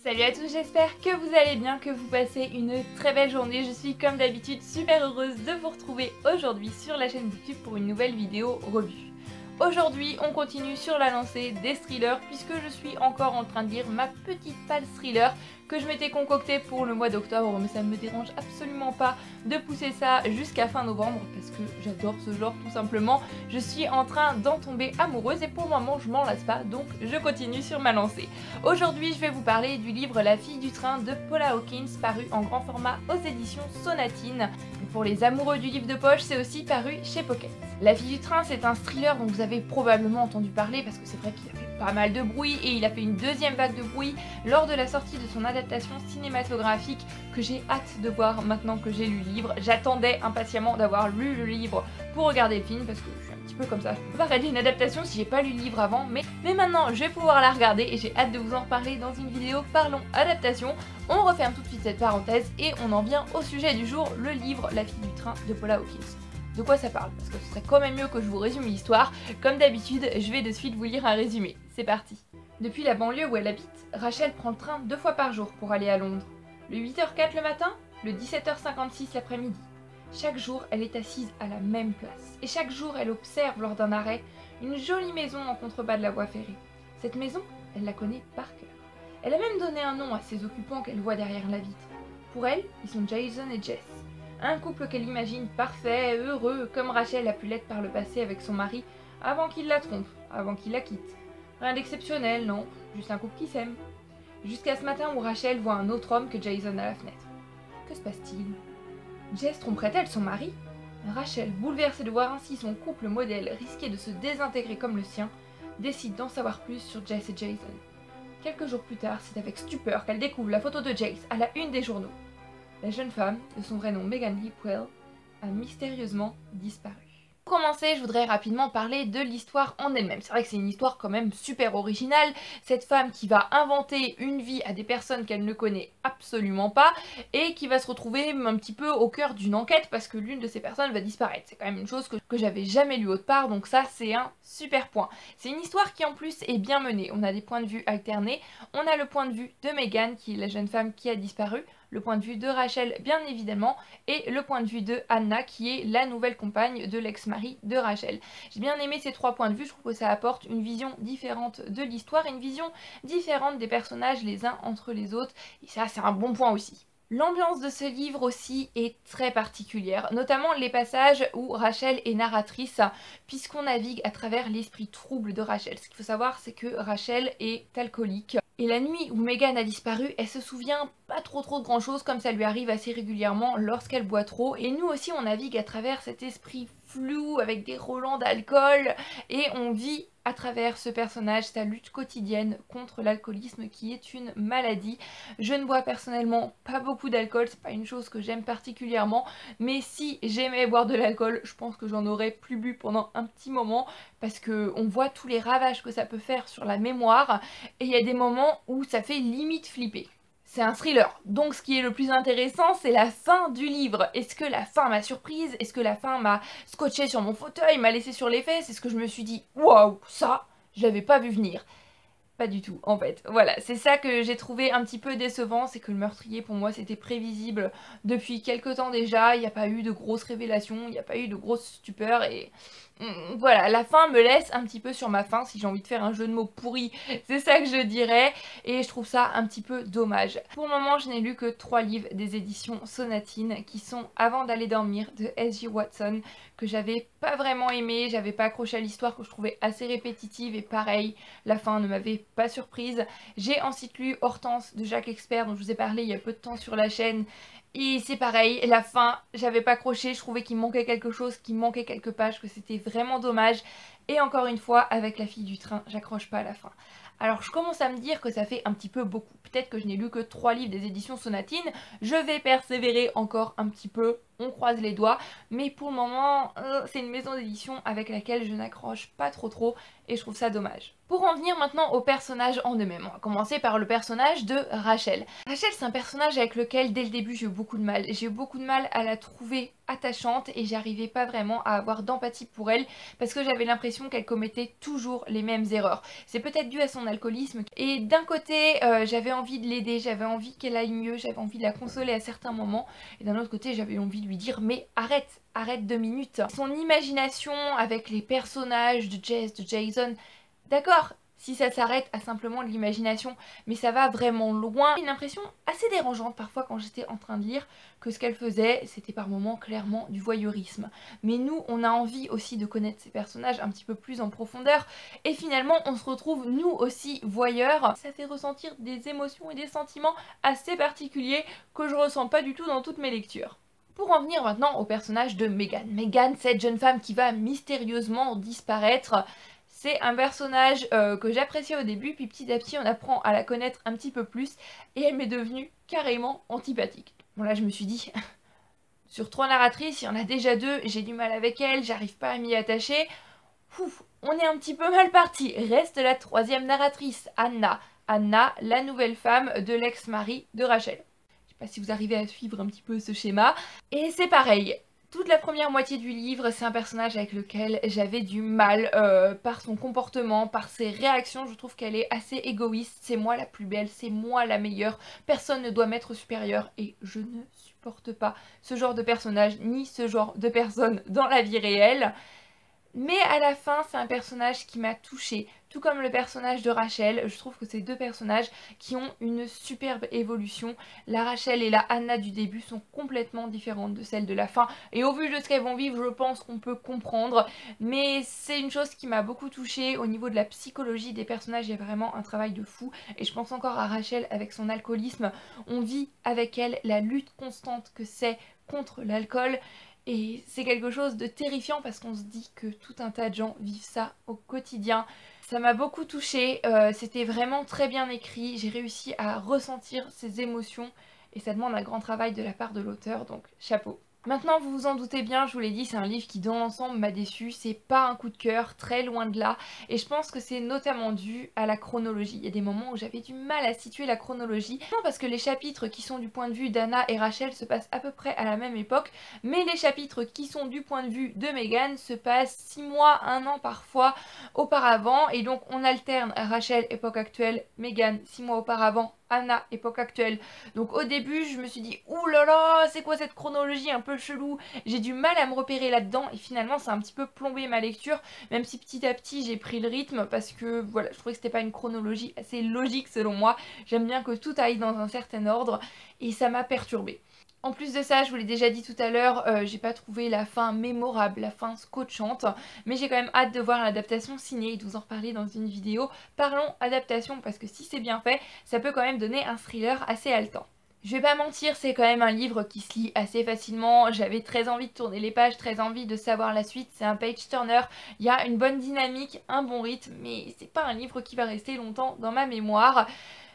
Salut à tous, j'espère que vous allez bien, que vous passez une très belle journée. Je suis comme d'habitude super heureuse de vous retrouver aujourd'hui sur la chaîne YouTube pour une nouvelle vidéo revue. Aujourd'hui, on continue sur la lancée des thrillers puisque je suis encore en train de lire ma petite palle thriller que je m'étais concoctée pour le mois d'octobre, mais ça ne me dérange absolument pas de pousser ça jusqu'à fin novembre parce que j'adore ce genre tout simplement. Je suis en train d'en tomber amoureuse et pour le moment je m'en lasse pas, donc je continue sur ma lancée. Aujourd'hui, je vais vous parler du livre La fille du train de Paula Hawkins, paru en grand format aux éditions Sonatine. Pour les amoureux du livre de poche, c'est aussi paru chez Pocket. La fille du train, c'est un thriller dont vous avez probablement entendu parler parce que c'est vrai qu'il a fait pas mal de bruit et il a fait une deuxième vague de bruit lors de la sortie de son adaptation cinématographique que j'ai hâte de voir maintenant que j'ai lu le livre. J'attendais impatiemment d'avoir lu le livre pour regarder le film parce que je suis un petit peu comme ça. Je peux pas regarder une adaptation si j'ai pas lu le livre avant, mais maintenant je vais pouvoir la regarder et j'ai hâte de vous en reparler dans une vidéo Parlons adaptation. On referme tout de suite cette parenthèse et on en vient au sujet du jour, le livre La fille du train de Paula Hawkins. De quoi ça parle? Parce que ce serait quand même mieux que je vous résume l'histoire. Comme d'habitude, je vais de suite vous lire un résumé. C'est parti. Depuis la banlieue où elle habite, Rachel prend le train 2 fois par jour pour aller à Londres. Le 8h04 le matin, le 17h56 l'après-midi. Chaque jour, elle est assise à la même place. Et chaque jour, elle observe lors d'un arrêt une jolie maison en contrebas de la voie ferrée. Cette maison, elle la connaît par cœur. Elle a même donné un nom à ses occupants qu'elle voit derrière la vitre. Pour elle, ils sont Jason et Jess. Un couple qu'elle imagine parfait, heureux, comme Rachel a pu l'être par le passé avec son mari, avant qu'il la trompe, avant qu'il la quitte. Rien d'exceptionnel, non, juste un couple qui s'aime. Jusqu'à ce matin où Rachel voit un autre homme que Jason à la fenêtre. Que se passe-t-il? Jess tromperait-elle son mari? Rachel, bouleversée de voir ainsi son couple modèle risquer de se désintégrer comme le sien, décide d'en savoir plus sur Jess et Jason. Quelques jours plus tard, c'est avec stupeur qu'elle découvre la photo de Jess à la une des journaux. La jeune femme, de son vrai nom Megan Hipwell, a mystérieusement disparu. Pour commencer, je voudrais rapidement parler de l'histoire en elle-même. C'est vrai que c'est une histoire quand même super originale. Cette femme qui va inventer une vie à des personnes qu'elle ne connaît absolument pas et qui va se retrouver un petit peu au cœur d'une enquête parce que l'une de ces personnes va disparaître. C'est quand même une chose que j'avais jamais lue autre part, donc ça c'est un super point. C'est une histoire qui en plus est bien menée. On a des points de vue alternés. On a le point de vue de Megan, qui est la jeune femme qui a disparu, le point de vue de Rachel bien évidemment, et le point de vue de Anna qui est la nouvelle compagne de l'ex-mari de Rachel. J'ai bien aimé ces 3 points de vue, je trouve que ça apporte une vision différente de l'histoire, une vision différente des personnages les uns entre les autres, et ça c'est un bon point aussi. L'ambiance de ce livre aussi est très particulière, notamment les passages où Rachel est narratrice, puisqu'on navigue à travers l'esprit trouble de Rachel. Ce qu'il faut savoir, c'est que Rachel est alcoolique. Et la nuit où Megan a disparu, elle se souvient pas trop de grand chose, comme ça lui arrive assez régulièrement lorsqu'elle boit trop. Et nous aussi on navigue à travers cet esprit flou avec des relents d'alcool et on vit à travers ce personnage sa lutte quotidienne contre l'alcoolisme qui est une maladie. Je ne bois personnellement pas beaucoup d'alcool, c'est pas une chose que j'aime particulièrement, mais si j'aimais boire de l'alcool, je pense que j'en aurais plus bu pendant un petit moment parce que on voit tous les ravages que ça peut faire sur la mémoire et il y a des moments où ça fait limite flipper. C'est un thriller, donc ce qui est le plus intéressant, c'est la fin du livre. Est-ce que la fin m'a surprise? Est-ce que la fin m'a scotché sur mon fauteuil, m'a laissé sur les fesses? Est-ce que je me suis dit, waouh, ça, je l'avais pas vu venir? Pas du tout, en fait. Voilà, c'est ça que j'ai trouvé un petit peu décevant, c'est que le meurtrier, pour moi, c'était prévisible depuis quelque temps déjà. Il n'y a pas eu de grosses révélations, il n'y a pas eu de grosses stupeurs et... voilà, la fin me laisse un petit peu sur ma faim, si j'ai envie de faire un jeu de mots pourri, c'est ça que je dirais, et je trouve ça un petit peu dommage. Pour le moment, je n'ai lu que 3 livres des éditions Sonatine, qui sont Avant d'aller dormir de S.J. Watson, que j'avais pas vraiment aimé, j'avais pas accroché à l'histoire, que je trouvais assez répétitive, et pareil, la fin ne m'avait pas surprise. J'ai ensuite lu Hortense de Jacques Expert, dont je vous ai parlé il y a peu de temps sur la chaîne, et c'est pareil, la fin, j'avais pas accroché, je trouvais qu'il manquait quelque chose, qu'il manquait quelques pages, que c'était vraiment dommage. Et encore une fois, avec La fille du train, j'accroche pas à la fin. Alors je commence à me dire que ça fait un petit peu beaucoup. Peut-être que je n'ai lu que 3 livres des éditions Sonatine, je vais persévérer encore un petit peu on croise les doigts, mais pour le moment c'est une maison d'édition avec laquelle je n'accroche pas trop et je trouve ça dommage. Pour en venir maintenant aux personnages en eux-mêmes, on va commencer par le personnage de Rachel. Rachel, c'est un personnage avec lequel dès le début j'ai eu beaucoup de mal. J'ai eu beaucoup de mal à la trouver attachante et j'arrivais pas vraiment à avoir d'empathie pour elle parce que j'avais l'impression qu'elle commettait toujours les mêmes erreurs. C'est peut-être dû à son alcoolisme et d'un côté j'avais envie de l'aider, j'avais envie qu'elle aille mieux, j'avais envie de la consoler à certains moments et d'un autre côté j'avais envie de lui dire mais arrête 2 minutes. Son imagination avec les personnages de Jess, de Jason, d'accord, si ça s'arrête à simplement de l'imagination, mais ça va vraiment loin. J'ai une impression assez dérangeante parfois quand j'étais en train de lire que ce qu'elle faisait, c'était par moments clairement du voyeurisme. Mais nous, on a envie aussi de connaître ces personnages un petit peu plus en profondeur, et finalement on se retrouve nous aussi voyeurs. Ça fait ressentir des émotions et des sentiments assez particuliers que je ressens pas du tout dans toutes mes lectures. Pour en venir maintenant au personnage de Megan. Megan, cette jeune femme qui va mystérieusement disparaître. C'est un personnage que j'appréciais au début, puis petit à petit on apprend à la connaître un petit peu plus et elle m'est devenue carrément antipathique. Bon là je me suis dit, sur 3 narratrices, il y en a déjà 2, j'ai du mal avec elle, j'arrive pas à m'y attacher. Ouf, on est un petit peu mal parti. Reste la 3e narratrice, Anna. Anna, la nouvelle femme de l'ex-mari de Rachel. Je sais pas si vous arrivez à suivre un petit peu ce schéma. Et c'est pareil. Toute la première moitié du livre, c'est un personnage avec lequel j'avais du mal par son comportement, par ses réactions. Je trouve qu'elle est assez égoïste. C'est moi la plus belle, c'est moi la meilleure. Personne ne doit m'être supérieur et je ne supporte pas ce genre de personnage ni ce genre de personne dans la vie réelle. Mais à la fin, c'est un personnage qui m'a touchée, tout comme le personnage de Rachel. Je trouve que c'est 2 personnages qui ont une superbe évolution. La Rachel et la Anna du début sont complètement différentes de celles de la fin. Et au vu de ce qu'elles vont vivre, je pense qu'on peut comprendre. Mais c'est une chose qui m'a beaucoup touchée. Au niveau de la psychologie des personnages, il y a vraiment un travail de fou. Et je pense encore à Rachel avec son alcoolisme. On vit avec elle la lutte constante que c'est contre l'alcool. Et c'est quelque chose de terrifiant parce qu'on se dit que tout un tas de gens vivent ça au quotidien. Ça m'a beaucoup touchée, c'était vraiment très bien écrit, j'ai réussi à ressentir ces émotions et ça demande un grand travail de la part de l'auteur, donc chapeau. Maintenant, vous vous en doutez bien, je vous l'ai dit, c'est un livre qui dans l'ensemble m'a déçu, c'est pas un coup de cœur, très loin de là, et je pense que c'est notamment dû à la chronologie. Il y a des moments où j'avais du mal à situer la chronologie, non parce que les chapitres qui sont du point de vue d'Anna et Rachel se passent à peu près à la même époque, mais les chapitres qui sont du point de vue de Megan se passent 6 mois, 1 an parfois auparavant, et donc on alterne Rachel époque actuelle, Megan 6 mois auparavant, Anna, époque actuelle. Donc au début je me suis dit ouh là là, c'est quoi cette chronologie un peu chelou. J'ai du mal à me repérer là-dedans et finalement ça a un petit peu plombé ma lecture, même si petit à petit j'ai pris le rythme parce que voilà, je trouvais que c'était pas une chronologie assez logique selon moi. J'aime bien que tout aille dans un certain ordre et ça m'a perturbée. En plus de ça, je vous l'ai déjà dit tout à l'heure, j'ai pas trouvé la fin mémorable, la fin scotchante, mais j'ai quand même hâte de voir l'adaptation ciné et de vous en reparler dans une vidéo. Parlons adaptation parce que si c'est bien fait, ça peut quand même donner un thriller assez haletant. Je vais pas mentir, c'est quand même un livre qui se lit assez facilement, j'avais très envie de tourner les pages, très envie de savoir la suite, c'est un page turner, il y a une bonne dynamique, un bon rythme, mais c'est pas un livre qui va rester longtemps dans ma mémoire.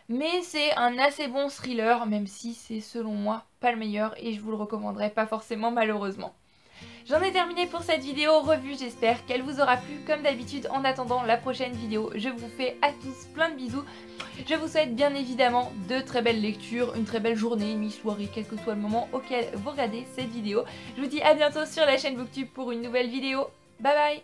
Mais c'est un assez bon thriller, même si c'est selon moi pas le meilleur et je vous le recommanderais pas forcément malheureusement. J'en ai terminé pour cette vidéo revue, j'espère qu'elle vous aura plu comme d'habitude. En attendant la prochaine vidéo, je vous fais à tous plein de bisous. Je vous souhaite bien évidemment de très belles lectures, une très belle journée, nuit, soirée, quel que soit le moment auquel vous regardez cette vidéo. Je vous dis à bientôt sur la chaîne Booktube pour une nouvelle vidéo. Bye bye!